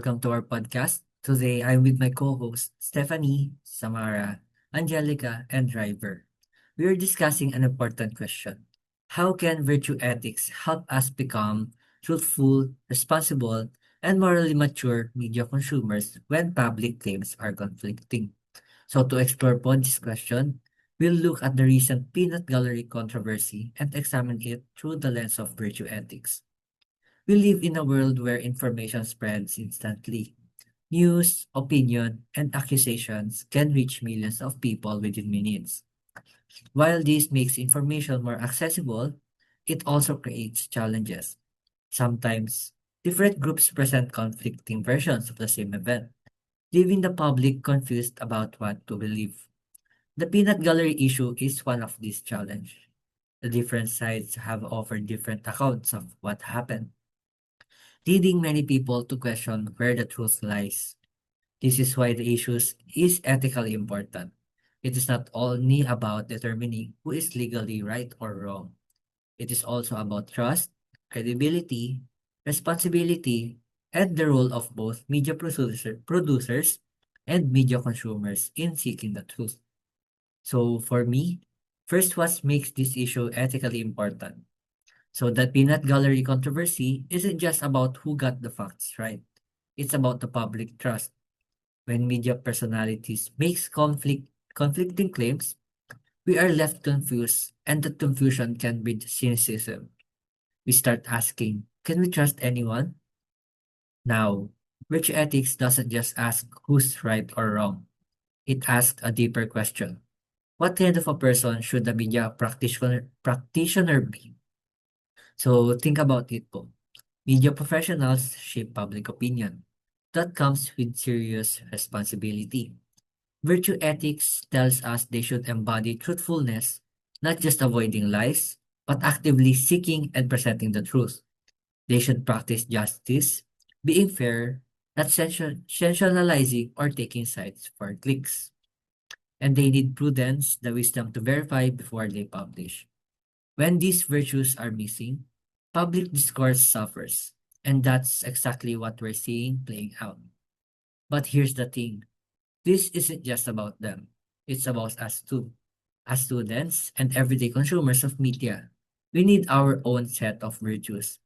welcome to our podcast. Today I'm with my co-hosts Stephanie, Samara, Angelica, and Driver. We are discussing an important question. How can virtue ethics help us become truthful, responsible, and morally mature media consumers when public claims are conflicting? So to explore upon this question, we'll look at the recent peanut gallery controversy and examine it through the lens of virtue ethics. We live in a world where information spreads instantly. News, opinion, and accusations can reach millions of people within minutes. While this makes information more accessible, it also creates challenges. Sometimes, different groups present conflicting versions of the same event, leaving the public confused about what to believe. The peanut gallery issue is one of these challenges. The different sides have offered different accounts of what happened, leading many people to question where the truth lies. This is why the issue is ethically important. It is not only about determining who is legally right or wrong. It is also about trust, credibility, responsibility, and the role of both media producers and media consumers in seeking the truth. So for me, first what makes this issue ethically important? So the peanut gallery controversy isn't just about who got the facts right. It's about the public trust. When media personalities makes conflicting claims, we are left confused, and that confusion can breed cynicism. We start asking, can we trust anyone? Now, virtue ethics doesn't just ask who's right or wrong. It asks a deeper question. What kind of a person should a media practitioner be? So think about it po. Media professionals shape public opinion. That comes with serious responsibility. Virtue ethics tells us they should embody truthfulness, not just avoiding lies, but actively seeking and presenting the truth. They should practice justice, being fair, not sensationalizing or taking sides for clicks. And they need prudence, the wisdom to verify before they publish. When these virtues are missing, public discourse suffers. And that's exactly what we're seeing playing out. But here's the thing, this isn't just about them, it's about us too. As students and everyday consumers of media, we need our own set of virtues.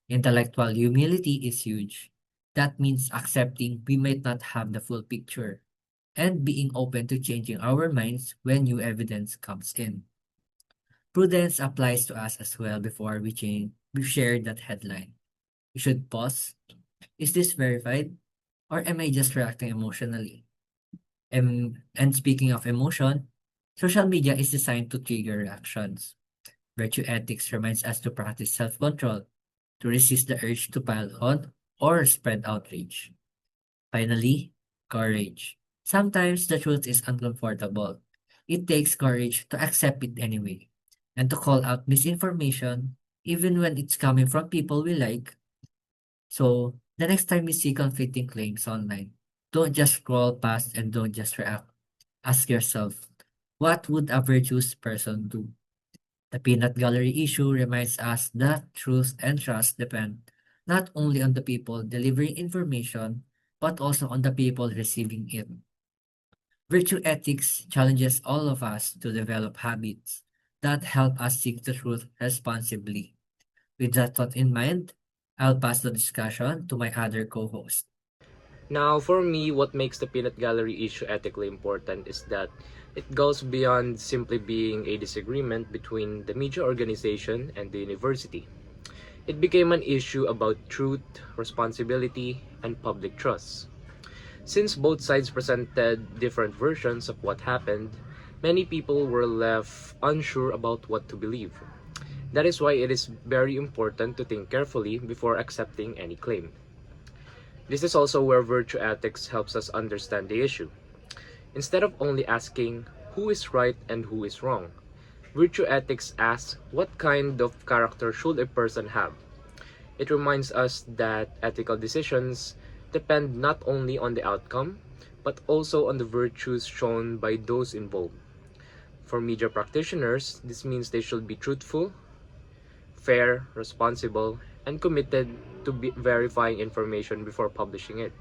Intellectual humility is huge. That means accepting we might not have the full picture and being open to changing our minds when new evidence comes in. Prudence applies to us as well before we share that headline. We should pause. Is this verified? Or am I just reacting emotionally? And speaking of emotion, social media is designed to trigger reactions. Virtue ethics reminds us to practice self-control, to resist the urge to pile on or spread outrage. Finally, courage. Sometimes the truth is uncomfortable. It takes courage to accept it anyway, and to call out misinformation, even when it's coming from people we like. So, the next time you see conflicting claims online, don't just scroll past and don't just react. Ask yourself, what would a virtuous person do? The peanut gallery issue reminds us that truth and trust depend not only on the people delivering information, but also on the people receiving it. Virtue ethics challenges all of us to develop habits that help us seek the truth responsibly. With that thought in mind, I'll pass the discussion to my other co-host. Now, for me, what makes the peanut gallery issue ethically important is that it goes beyond simply being a disagreement between the media organization and the university. It became an issue about truth, responsibility, and public trust. Since both sides presented different versions of what happened, many people were left unsure about what to believe. That is why it is very important to think carefully before accepting any claim. This is also where virtue ethics helps us understand the issue. Instead of only asking who is right and who is wrong, virtue ethics asks what kind of character should a person have. It reminds us that ethical decisions depend not only on the outcome, but also on the virtues shown by those involved. For media practitioners, this means they should be truthful, fair, responsible, and committed to verifying information before publishing it.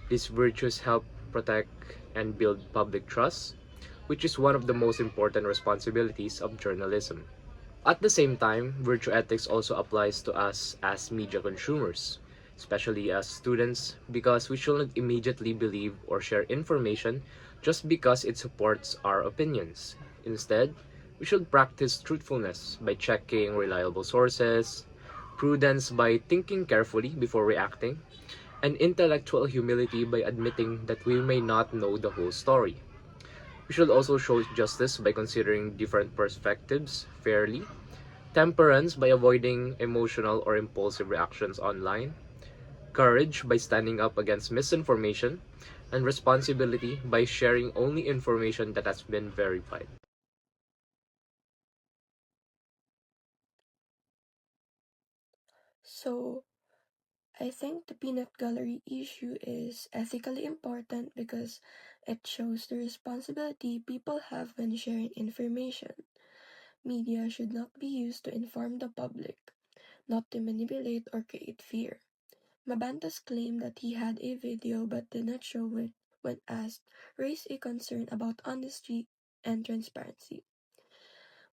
These virtues help protect and build public trust, which is one of the most important responsibilities of journalism. At the same time, virtue ethics also applies to us as media consumers, especially as students, because we shouldn't immediately believe or share information just because it supports our opinions. Instead, we should practice truthfulness by checking reliable sources, prudence by thinking carefully before reacting, and intellectual humility by admitting that we may not know the whole story. We should also show justice by considering different perspectives fairly, temperance by avoiding emotional or impulsive reactions online, courage by standing up against misinformation, and responsibility by sharing only information that has been verified. So, I think the peanut gallery issue is ethically important because it shows the responsibility people have when sharing information. Media should not be used to inform the public, not to manipulate or create fear. Mabanta's claim that he had a video but did not show it when asked raised a concern about honesty and transparency.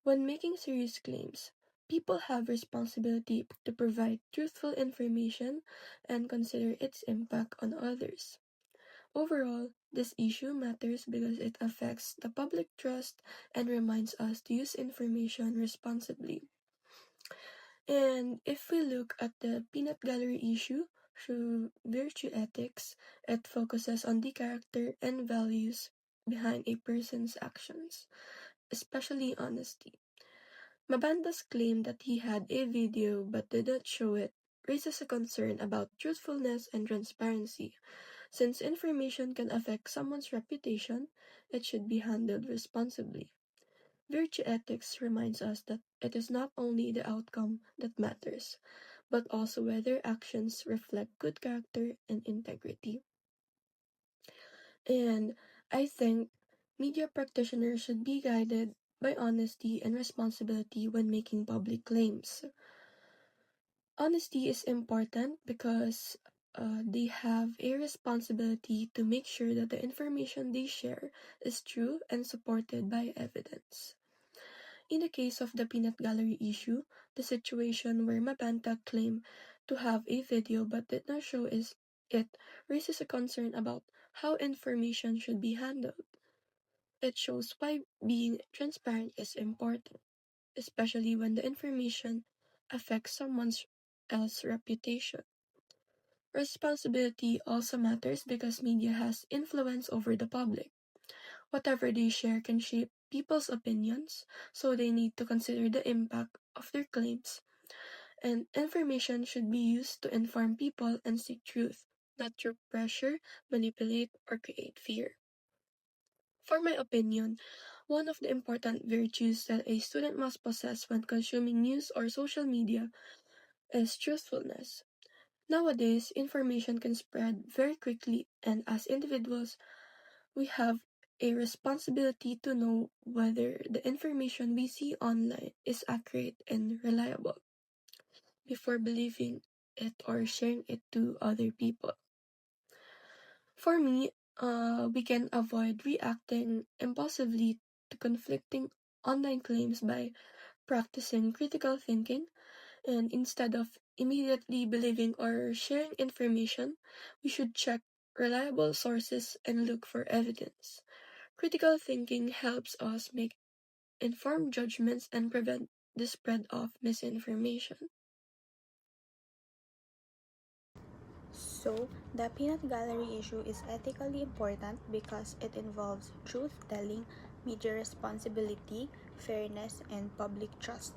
When making serious claims, people have responsibility to provide truthful information and consider its impact on others. Overall, this issue matters because it affects the public trust and reminds us to use information responsibly. And if we look at the peanut gallery issue through virtue ethics, it focuses on the character and values behind a person's actions, especially honesty. Mabanda's claim that he had a video but did not show it raises a concern about truthfulness and transparency. Since information can affect someone's reputation, it should be handled responsibly. Virtue ethics reminds us that it is not only the outcome that matters, but also whether actions reflect good character and integrity. And I think media practitioners should be guided by honesty and responsibility when making public claims. Honesty is important because they have a responsibility to make sure that the information they share is true and supported by evidence. In the case of the peanut gallery issue, the situation where Mabanta claimed to have a video but did not show it raises a concern about how information should be handled. It shows why being transparent is important, especially when the information affects someone else's reputation. Responsibility also matters because media has influence over the public. Whatever they share can shape people's opinions, so they need to consider the impact of their claims. And information should be used to inform people and seek truth, not through pressure, manipulate, or create fear. For my opinion, one of the important virtues that a student must possess when consuming news or social media is truthfulness. Nowadays, information can spread very quickly, and as individuals, we have a responsibility to know whether the information we see online is accurate and reliable before believing it or sharing it to other people. For me, we can avoid reacting impulsively to conflicting online claims by practicing critical thinking, and instead of immediately believing or sharing information, we should check reliable sources and look for evidence. Critical thinking helps us make informed judgments and prevent the spread of misinformation. So, the peanut gallery issue is ethically important because it involves truth telling, media responsibility, fairness, and public trust.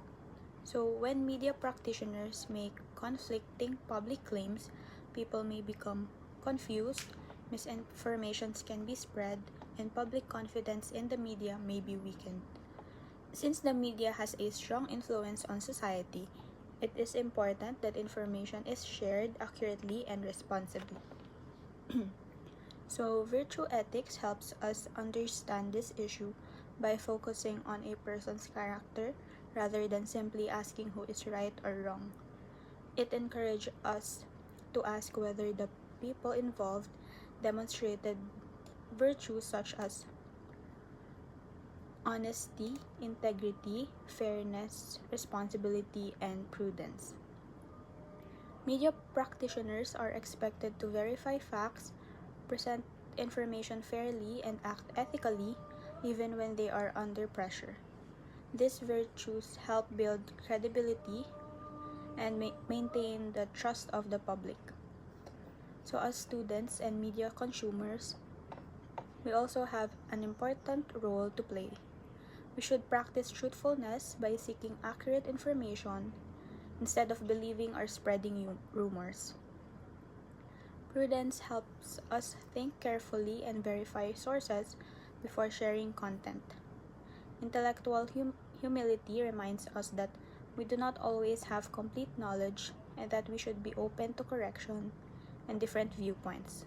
So, when media practitioners make conflicting public claims, people may become confused, misinformations can be spread, and public confidence in the media may be weakened. Since the media has a strong influence on society, it is important that information is shared accurately and responsibly. So, virtue ethics helps us understand this issue by focusing on a person's character rather than simply asking who is right or wrong. It encourages us to ask whether the people involved demonstrated virtues such as honesty, integrity, fairness, responsibility, and prudence. Media practitioners are expected to verify facts, present information fairly, and act ethically even when they are under pressure. These virtues help build credibility and maintain the trust of the public. So, as students and media consumers, we also have an important role to play. We should practice truthfulness by seeking accurate information instead of believing or spreading rumors. Prudence helps us think carefully and verify sources before sharing content. Intellectual humility reminds us that we do not always have complete knowledge and that we should be open to correction and different viewpoints.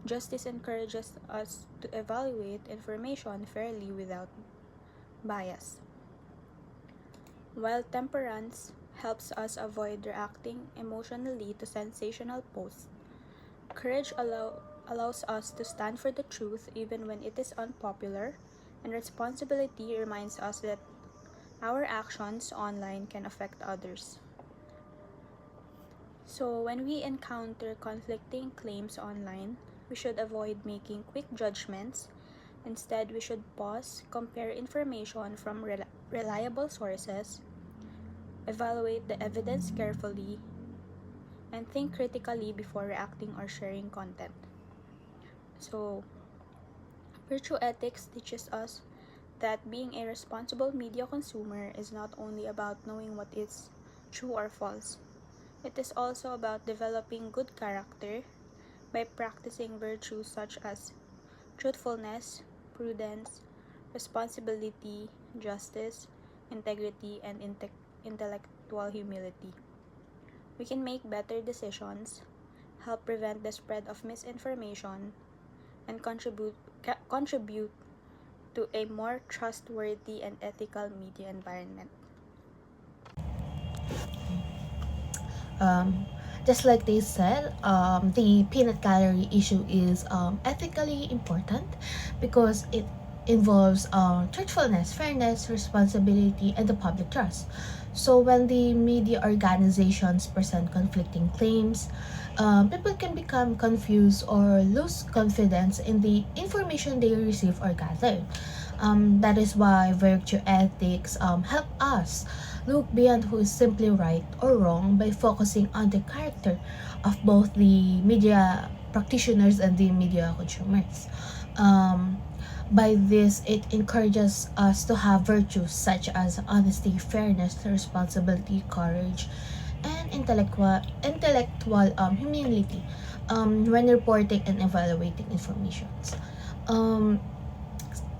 Justice encourages us to evaluate information fairly without bias, while temperance helps us avoid reacting emotionally to sensational posts. Courage allows us to stand for the truth even when it is unpopular, and responsibility reminds us that our actions online can affect others. So, when we encounter conflicting claims online, we should avoid making quick judgments. Instead, we should pause, compare information from reliable sources, evaluate the evidence carefully, and think critically before reacting or sharing content. So, virtue ethics teaches us that being a responsible media consumer is not only about knowing what is true or false. It is also about developing good character by practicing virtues such as truthfulness, prudence, responsibility, justice, integrity, and intellectual humility. We can make better decisions, help prevent the spread of misinformation, and contribute to a more trustworthy and ethical media environment. Just like they said, the peanut gallery issue is ethically important because it involves truthfulness, fairness, responsibility, and the public trust. So when the media organizations present conflicting claims, people can become confused or lose confidence in the information they receive or gather. That is why virtue ethics help us look beyond who is simply right or wrong by focusing on the character of both the media practitioners and the media consumers. By this, it encourages us to have virtues such as honesty, fairness, responsibility, courage, and intellectual humility when reporting and evaluating information. Um,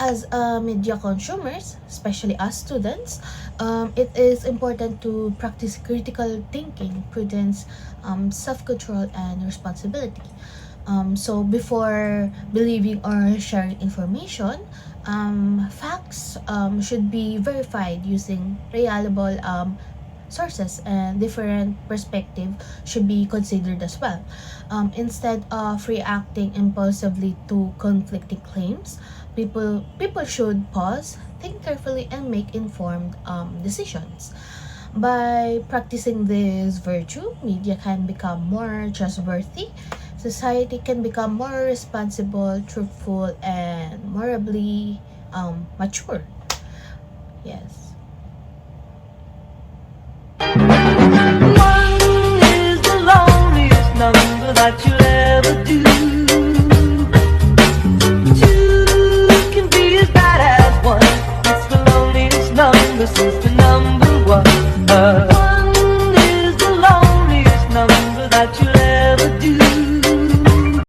as media consumers, especially as students, it is important to practice critical thinking, prudence, self-control, and responsibility. So before believing or sharing information, facts should be verified using reliable sources, and different perspective should be considered as well. Instead of reacting impulsively to conflicting claims, people should pause, think carefully, and make informed decisions. By practicing this virtue, media can become more trustworthy, society can become more responsible, truthful, and morally mature. Yes. One is the loneliest number that you'll ever do. Two can be as bad as one. It's the loneliest number since the number one. One is the loneliest number that you'll ever do.